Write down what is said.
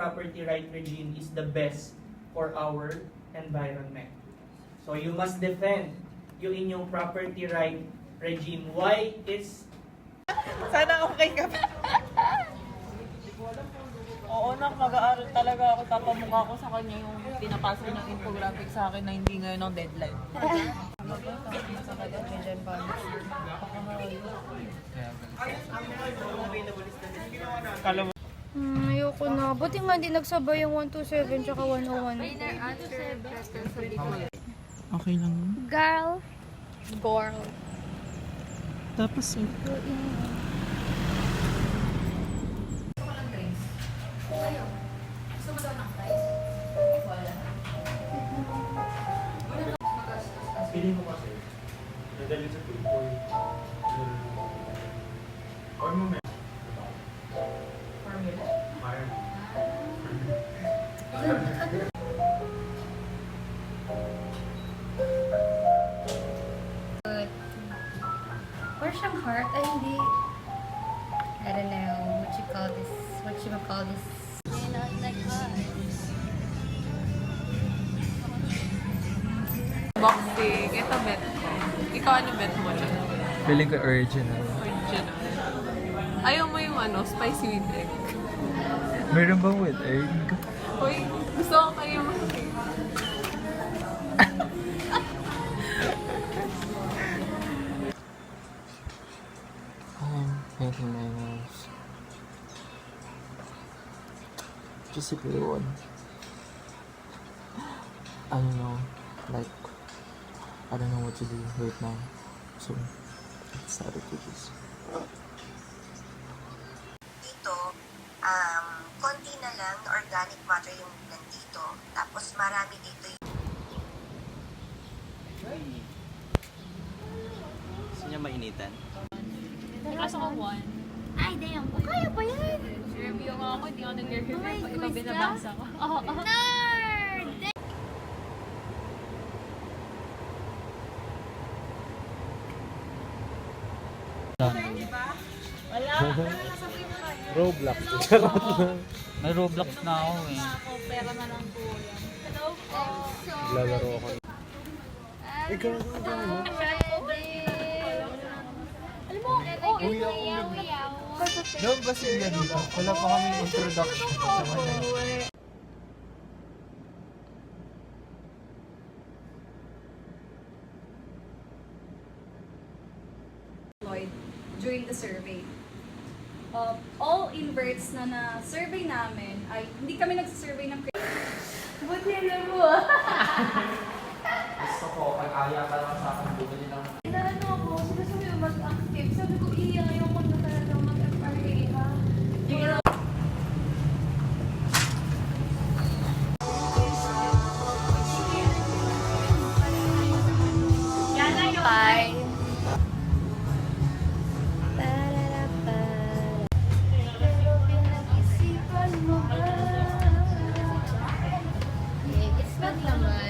property right regime is the best for our environment. So you must defend yung inyong property right regime. Why it's... Sana okay ka pa. Oo, mag-aaral talaga ako. Tapamukha ko sa kanya yung pinapasa ng infographic sa akin na hindi ngayon ang deadline. Ayoko na. Buti nga hindi nagsabay yung 127 tsaka 101. Okay lang. Girl. Girl. Tapos Feeling ko kasi, nadali sa people. Or mo may... Formula? Or siyang heart? Ay, hindi. I don't know what you call this. What you call this. boxing. Ito bet ko. Ikaw ano bet mo dyan? Feeling ko original. Original. Ayaw mo yung spicy with egg. Meron bang with egg? Uy, gusto ko kayo I'm painting my nails. Just a blue one. I don't know, like, I don't know what to do right now. So, I decided to just... Dito, konti na lang na organic matter yung nandito. Tapos marami dito yung... Gusto niya mainitan? Klase ko 1. Ay, damn. Kaya pa yan. Review nga ako, hindi ako nag-review. May Ikaw quiz ka? binabasa ko. Oo. Nerd! Roblox. May Roblox na ako eh. Ako, pera na lang po yan. Hello po. Lalaro ako. Ikaw, Alam mo, Doon ba sila dito? Wala pa kami introduction sa kanila. during the survey. All inverts na na-survey namin ay hindi kami nagsasurvey ng Buti na mo ah. Gusto ko, kaya ka lang sa akin bumili ng... Inaano ako, sila sabi yung mag-active. Sabi ko, ayaw ko na talaga mag-FRA ha. Bye. Pero pinag-isipan mo ba? It's not naman.